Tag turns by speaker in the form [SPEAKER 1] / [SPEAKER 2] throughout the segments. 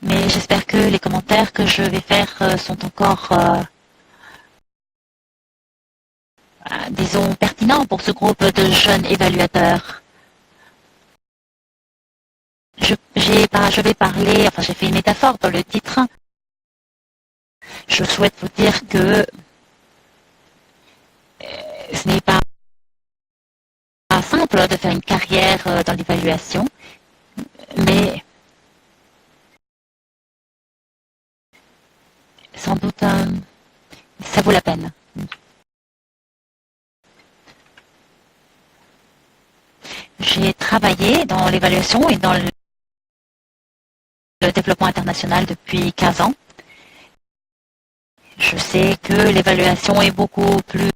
[SPEAKER 1] Mais j'espère que les commentaires que je vais faire sont encore, disons, pertinents pour ce groupe de jeunes évaluateurs. Je vais parler, enfin j'ai fait une métaphore dans le titre. Je souhaite vous dire que ce n'est pas simple de faire une carrière dans l'évaluation, mais sans doute ça vaut la peine. J'ai travaillé dans l'évaluation et dans le développement international depuis 15 ans. Je sais que l'évaluation est beaucoup plus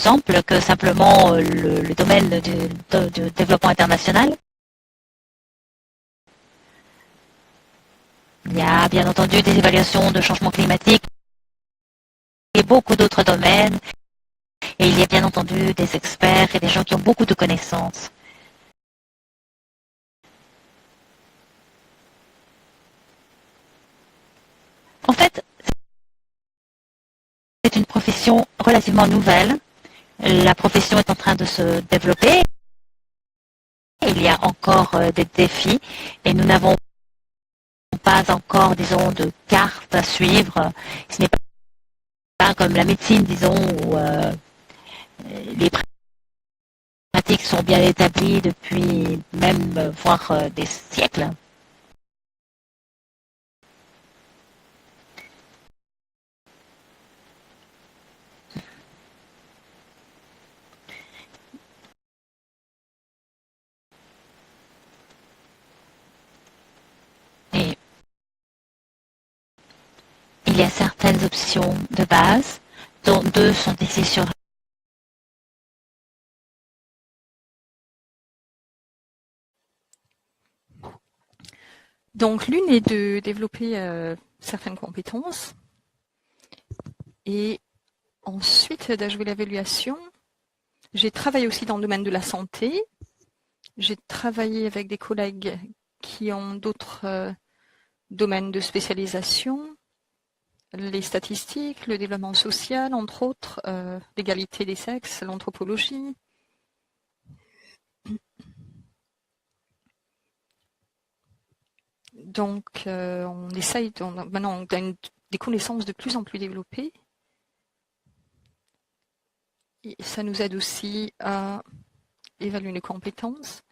[SPEAKER 1] ample que simplement le domaine du développement international. Il y a bien entendu des évaluations de changement climatique et beaucoup d'autres domaines. Et il y a bien entendu des experts et des gens qui ont beaucoup de connaissances. En fait, c'est une profession relativement nouvelle. La profession est en train de se développer. Il y a encore des défis et nous n'avons pas encore, disons, de carte à suivre. Ce n'est pas comme la médecine, disons, où les pratiques sont bien établies depuis même, voire des siècles. Et il y a certaines options de base, dont deux sont ici sur.
[SPEAKER 2] Donc, l'une est de développer certaines compétences et ensuite d'ajouter l'évaluation. J'ai travaillé aussi dans le domaine de la santé. J'ai travaillé avec des collègues qui ont d'autres domaines de spécialisation, les statistiques, le développement social, entre autres, l'égalité des sexes, l'anthropologie. Donc, on essaye, maintenant, on a des connaissances de plus en plus développées. Et ça nous aide aussi à évaluer les compétences.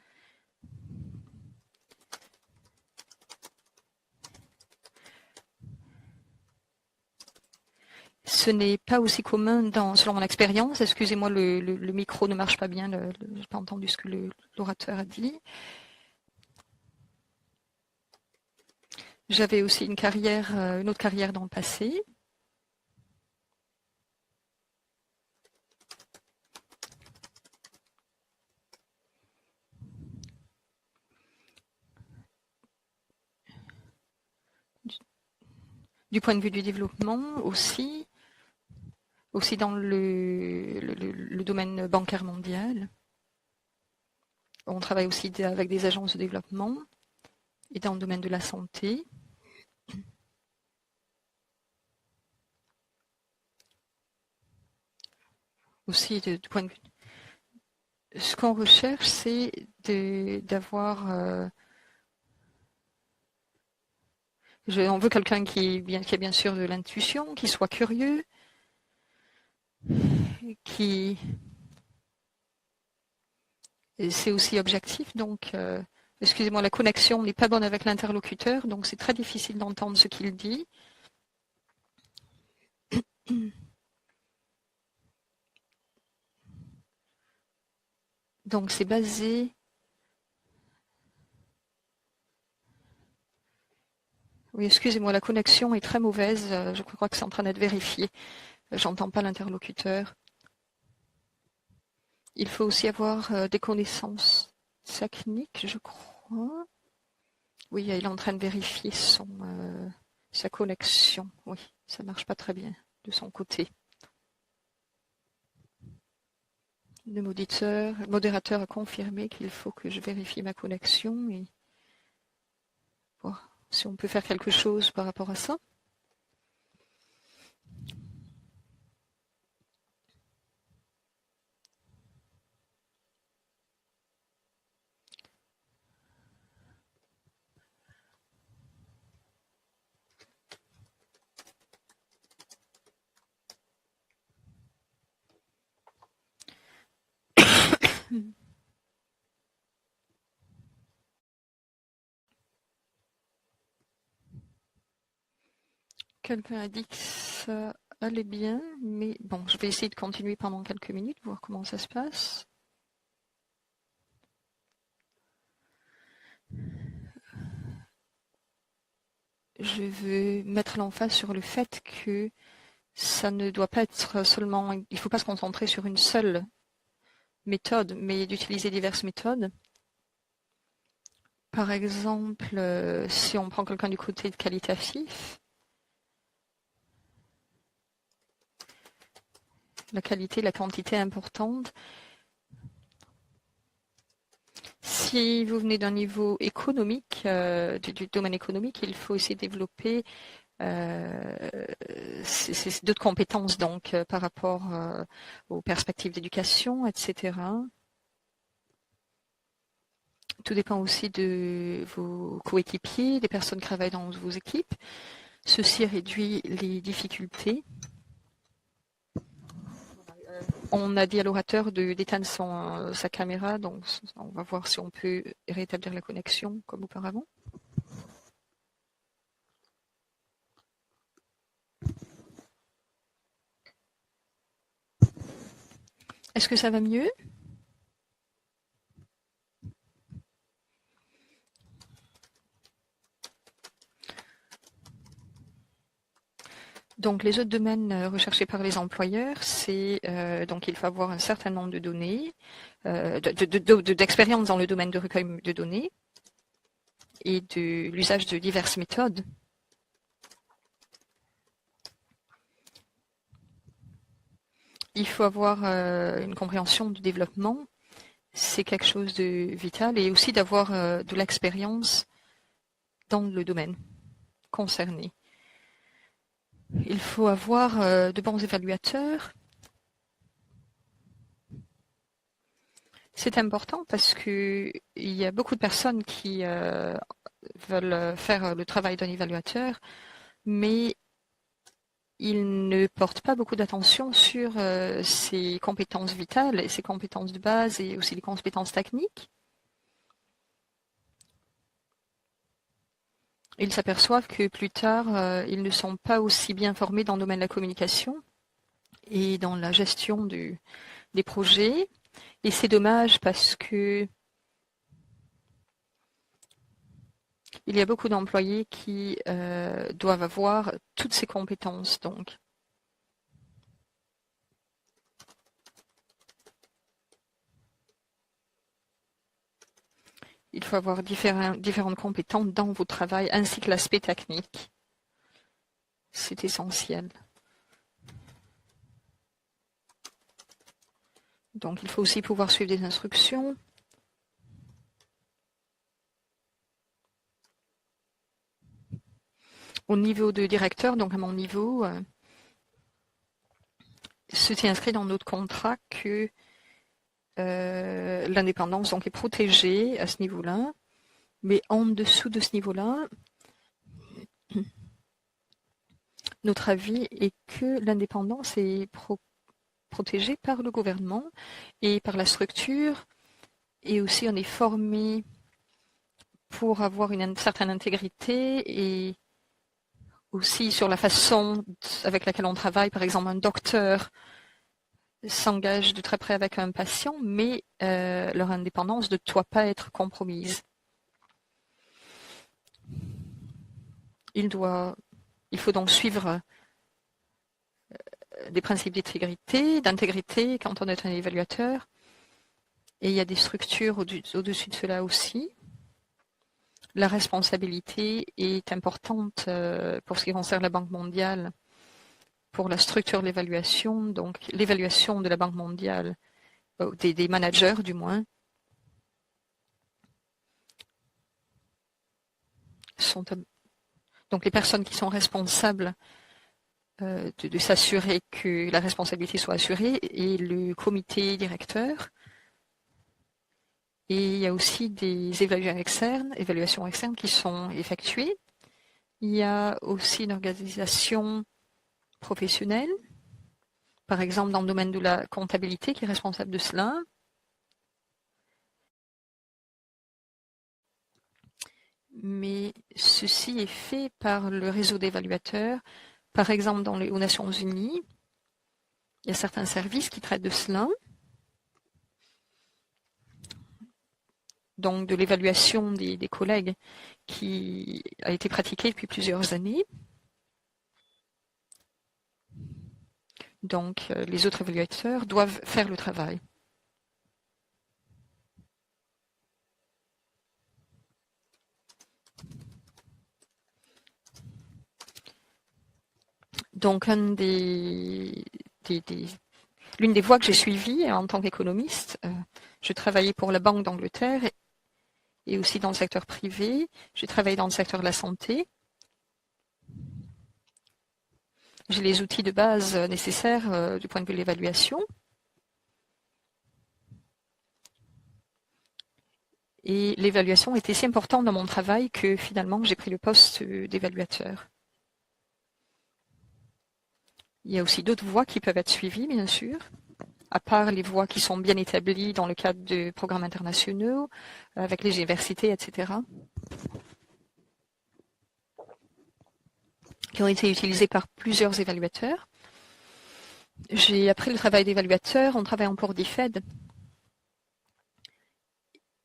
[SPEAKER 2] Ce n'est pas aussi commun selon mon expérience. Excusez-moi, le micro ne marche pas bien. Je n'ai pas entendu ce que l'orateur a dit. J'avais aussi une autre carrière dans le passé. Du point de vue du développement aussi dans le domaine bancaire mondial. On travaille aussi avec des agences de développement et dans le domaine de la santé. Aussi, du point de vue. Ce qu'on recherche, c'est d'avoir. On veut quelqu'un qui a bien sûr de l'intuition, qui soit curieux, qui. C'est aussi objectif, donc. Excusez-moi, la connexion n'est pas bonne avec l'interlocuteur, donc c'est très difficile d'entendre ce qu'il dit. Donc c'est basé. Oui, excusez-moi, la connexion est très mauvaise. Je crois que c'est en train d'être vérifié. J'entends pas l'interlocuteur. Il faut aussi avoir des connaissances techniques, je crois. Oui, il est en train de vérifier sa connexion. Oui, ça marche pas très bien de son côté. Le modérateur a confirmé qu'il faut que je vérifie ma connexion et voir Si on peut faire quelque chose par rapport à ça. Quelqu'un a dit que ça allait bien, mais bon, je vais essayer de continuer pendant quelques minutes, voir comment ça se passe. Je veux mettre l'emphase sur le fait que ça ne doit pas être seulement, il ne faut pas se concentrer sur une seule méthode, mais d'utiliser diverses méthodes. Par exemple, si on prend quelqu'un du côté de qualitatif, la qualité, la quantité est importante. Si vous venez d'un niveau économique, du domaine économique, il faut essayer de développer d'autres compétences donc par rapport aux perspectives d'éducation, etc. Tout dépend aussi de vos coéquipiers, des personnes qui travaillent dans vos équipes. Ceci réduit les difficultés. On a dit à l'orateur d'éteindre sa caméra, donc on va voir si on peut rétablir la connexion comme auparavant. Est-ce que ça va mieux? Donc les autres domaines recherchés par les employeurs, c'est donc il faut avoir un certain nombre de données, d'expérience dans le domaine de recueil de données et de l'usage de diverses méthodes. Il faut avoir une compréhension du développement, c'est quelque chose de vital, et aussi d'avoir de l'expérience dans le domaine concerné. Il faut avoir de bons évaluateurs. C'est important parce qu'il y a beaucoup de personnes qui veulent faire le travail d'un évaluateur, mais ils ne portent pas beaucoup d'attention sur ses compétences vitales et ses compétences de base et aussi les compétences techniques. Ils s'aperçoivent que plus tard, ils ne sont pas aussi bien formés dans le domaine de la communication et dans la gestion des projets. Et c'est dommage parce que il y a beaucoup d'employés qui doivent avoir toutes ces compétences. Donc, il faut avoir différentes compétences dans vos travail ainsi que l'aspect technique. C'est essentiel. Donc, il faut aussi pouvoir suivre des instructions. Au niveau de directeur, donc à mon niveau, c'est inscrit dans notre contrat que l'indépendance donc est protégée à ce niveau-là, mais en dessous de ce niveau-là, notre avis est que l'indépendance est protégée par le gouvernement et par la structure, et aussi on est formé pour avoir une certaine intégrité et aussi sur la façon avec laquelle on travaille. Par exemple, un docteur s'engage de très près avec un patient, mais leur indépendance ne doit pas être compromise. Il faut donc suivre des principes d'intégrité quand on est un évaluateur. Et il y a des structures au-dessus de cela aussi. La responsabilité est importante pour ce qui concerne la Banque mondiale, pour la structure de l'évaluation, donc l'évaluation de la Banque mondiale, des managers du moins, sont Donc les personnes qui sont responsables de s'assurer que la responsabilité soit assurée et le comité directeur. Et il y a aussi des évaluations externes qui sont effectuées. Il y a aussi une organisation professionnelle, par exemple dans le domaine de la comptabilité qui est responsable de cela. Mais ceci est fait par le réseau d'évaluateurs. Par exemple, aux Nations Unies, il y a certains services qui traitent de cela. Donc de l'évaluation des collègues qui a été pratiquée depuis plusieurs années. Donc les autres évaluateurs doivent faire le travail. Donc l'une des voies que j'ai suivies en tant qu'économiste, je travaillais pour la Banque d'Angleterre et aussi dans le secteur privé. J'ai travaillé dans le secteur de la santé. J'ai les outils de base nécessaires du point de vue de l'évaluation. Et l'évaluation était si importante dans mon travail que finalement j'ai pris le poste d'évaluateur. Il y a aussi d'autres voies qui peuvent être suivies, bien sûr, à part les voies qui sont bien établies dans le cadre de programmes internationaux, avec les universités, etc., qui ont été utilisées par plusieurs évaluateurs. J'ai appris le travail d'évaluateur en travaillant pour DFED.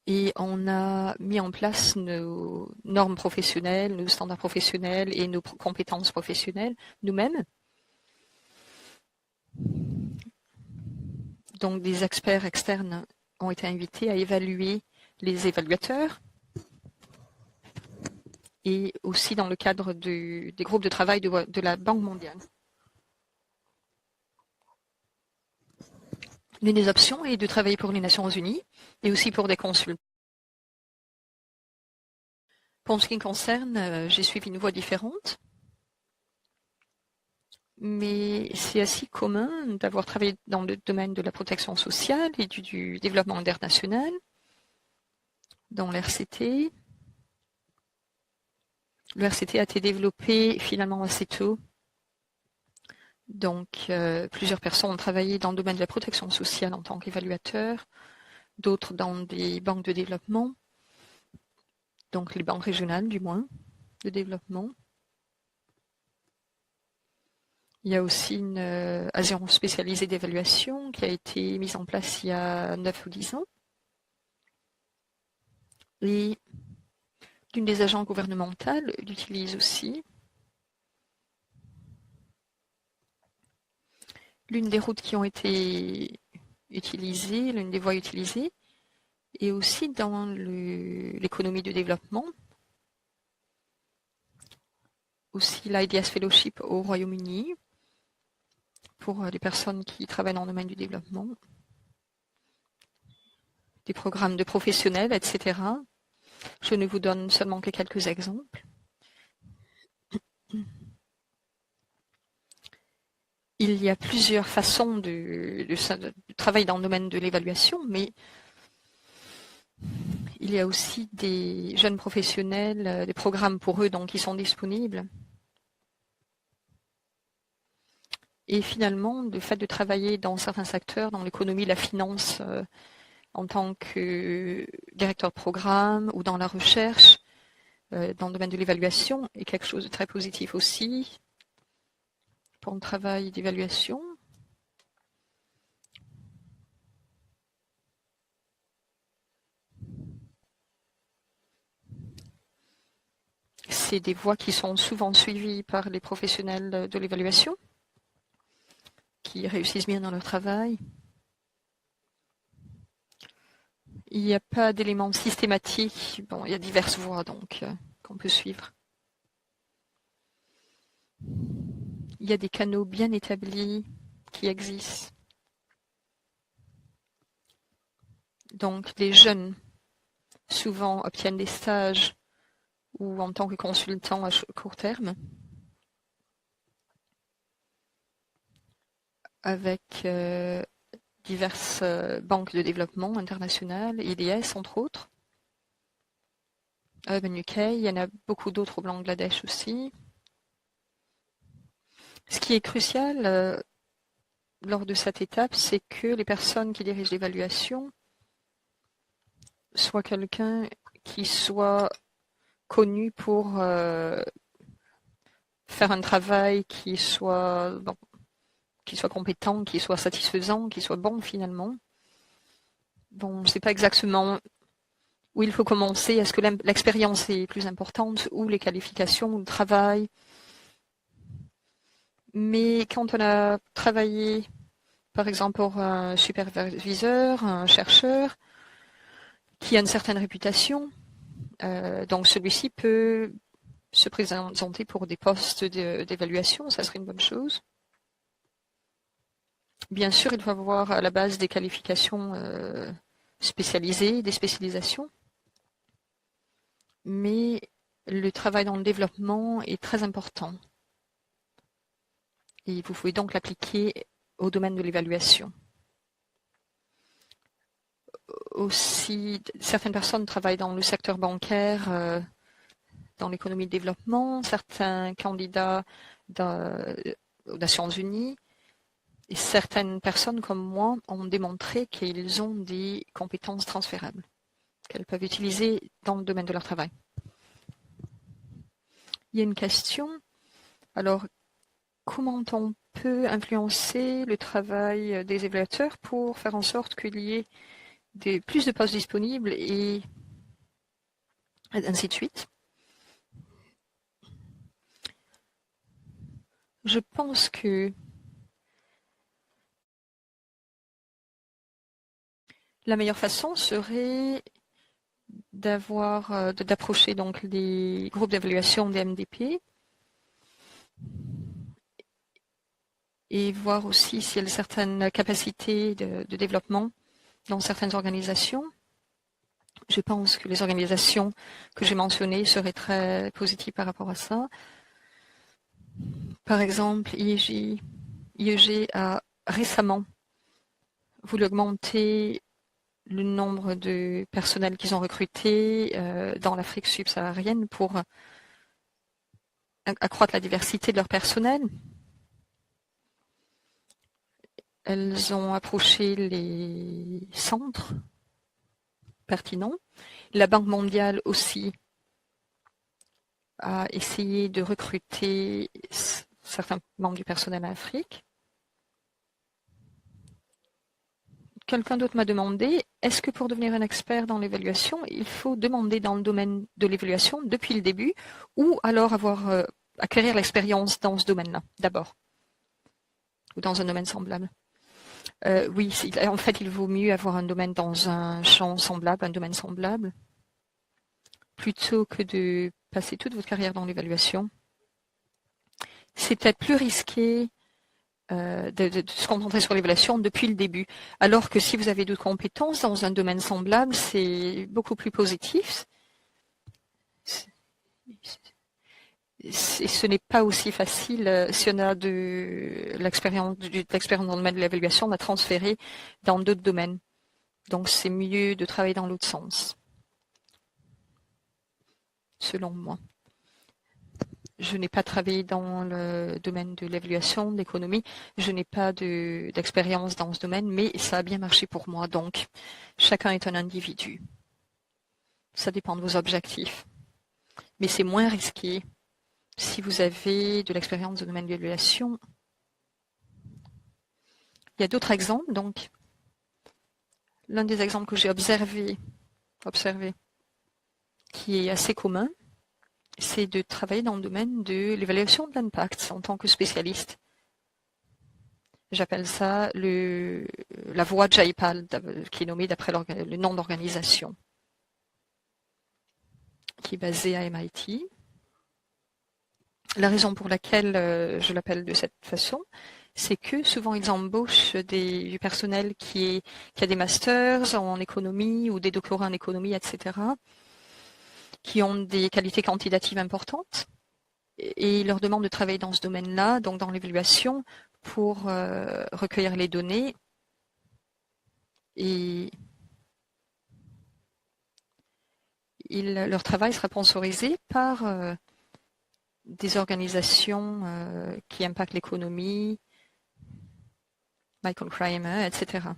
[SPEAKER 2] Et on a mis en place nos normes professionnelles, nos standards professionnels et nos compétences professionnelles nous-mêmes. Donc des experts externes ont été invités à évaluer les évaluateurs et aussi dans le cadre des groupes de travail de la Banque mondiale. L'une des options est de travailler pour les Nations Unies et aussi pour des consultants. Pour ce qui me concerne, j'ai suivi une voie différente, mais c'est assez commun d'avoir travaillé dans le domaine de la protection sociale et du développement international, dans l'RCT. Le RCT a été développé finalement assez tôt. Donc, plusieurs personnes ont travaillé dans le domaine de la protection sociale en tant qu'évaluateurs, d'autres dans des banques de développement, donc les banques régionales du moins, de développement. Il y a aussi une agence spécialisée d'évaluation qui a été mise en place il y a 9 ou 10 ans. Et l'une des agences gouvernementales l'utilise aussi. L'une des routes qui ont été utilisées, l'une des voies utilisées, et aussi dans l'économie de développement. Aussi l'IDS Fellowship au Royaume-Uni pour les personnes qui travaillent dans le domaine du développement. Des programmes de professionnels, etc. Je ne vous donne seulement que quelques exemples. Il y a plusieurs façons de travailler dans le domaine de l'évaluation, mais il y a aussi des jeunes professionnels, des programmes pour eux donc, qui sont disponibles. Et finalement, le fait de travailler dans certains secteurs, dans l'économie, la finance, en tant que directeur de programme ou dans la recherche, dans le domaine de l'évaluation, est quelque chose de très positif aussi pour le travail d'évaluation. C'est des voies qui sont souvent suivies par les professionnels de l'évaluation, qui réussissent bien dans leur travail. Il n'y a pas d'éléments systématiques. Bon, il y a diverses voies donc qu'on peut suivre. Il y a des canaux bien établis qui existent. Donc les jeunes souvent obtiennent des stages ou en tant que consultant à court terme avec diverses banques de développement internationales, IDS entre autres, Urban UK, il y en a beaucoup d'autres au Bangladesh aussi. Ce qui est crucial lors de cette étape, c'est que les personnes qui dirigent l'évaluation soient quelqu'un qui soit connu pour faire un travail qui soit compétent, qui soit satisfaisant, qui soit bon finalement. Bon, c'est pas exactement où il faut commencer. Est-ce que l'expérience est plus importante ou les qualifications ou le travail? Mais quand on a travaillé, par exemple, pour un superviseur, un chercheur, qui a une certaine réputation, donc celui-ci peut se présenter pour des postes d'évaluation, ça serait une bonne chose. Bien sûr, il faut avoir à la base des qualifications spécialisées, des spécialisations, mais le travail dans le développement est très important. Et vous pouvez donc l'appliquer au domaine de l'évaluation. Aussi, certaines personnes travaillent dans le secteur bancaire, dans l'économie de développement, certains candidats aux Nations Unies, et certaines personnes comme moi ont démontré qu'ils ont des compétences transférables qu'elles peuvent utiliser dans le domaine de leur travail. Il y a une question. Alors, comment on peut influencer le travail des évaluateurs pour faire en sorte qu'il y ait plus de postes disponibles et ainsi de suite? Je pense que la meilleure façon serait d'approcher donc les groupes d'évaluation des MDP et voir aussi s'il y a certaines capacités de développement dans certaines organisations. Je pense que les organisations que j'ai mentionnées seraient très positives par rapport à ça. Par exemple, IEG a récemment voulu augmenter le nombre de personnels qu'ils ont recrutés dans l'Afrique subsaharienne pour accroître la diversité de leur personnel. Elles ont approché les centres pertinents. La Banque mondiale aussi a essayé de recruter certains membres du personnel en Afrique. Quelqu'un d'autre m'a demandé, est-ce que pour devenir un expert dans l'évaluation, il faut demander dans le domaine de l'évaluation depuis le début ou alors acquérir l'expérience dans ce domaine-là d'abord ou dans un domaine semblable? Oui, en fait, il vaut mieux avoir un domaine dans un champ semblable, un domaine semblable, plutôt que de passer toute votre carrière dans l'évaluation. C'est peut-être plus risqué de se concentrer sur l'évaluation depuis le début. Alors que si vous avez d'autres compétences dans un domaine semblable, c'est beaucoup plus positif. Ce n'est pas aussi facile si on a de l'expérience dans le domaine de l'évaluation, on a transféré dans d'autres domaines. Donc c'est mieux de travailler dans l'autre sens, selon moi. Je n'ai pas travaillé dans le domaine de l'évaluation, de l'économie. Je n'ai pas d'expérience dans ce domaine, mais ça a bien marché pour moi. Donc, chacun est un individu. Ça dépend de vos objectifs. Mais c'est moins risqué si vous avez de l'expérience dans le domaine de l'évaluation. Il y a d'autres exemples. Donc, l'un des exemples que j'ai observé, qui est assez commun, c'est de travailler dans le domaine de l'évaluation de l'impact en tant que spécialiste. J'appelle ça la voie Jaipal, qui est nommée d'après le nom d'organisation, qui est basée à MIT. La raison pour laquelle je l'appelle de cette façon, c'est que souvent ils embauchent du personnel qui a des masters en économie ou des doctorats en économie, etc. qui ont des qualités quantitatives importantes et ils leur demandent de travailler dans ce domaine-là, donc dans l'évaluation, pour recueillir les données et leur travail sera sponsorisé par des organisations qui impactent l'économie, Michael Kramer, etc.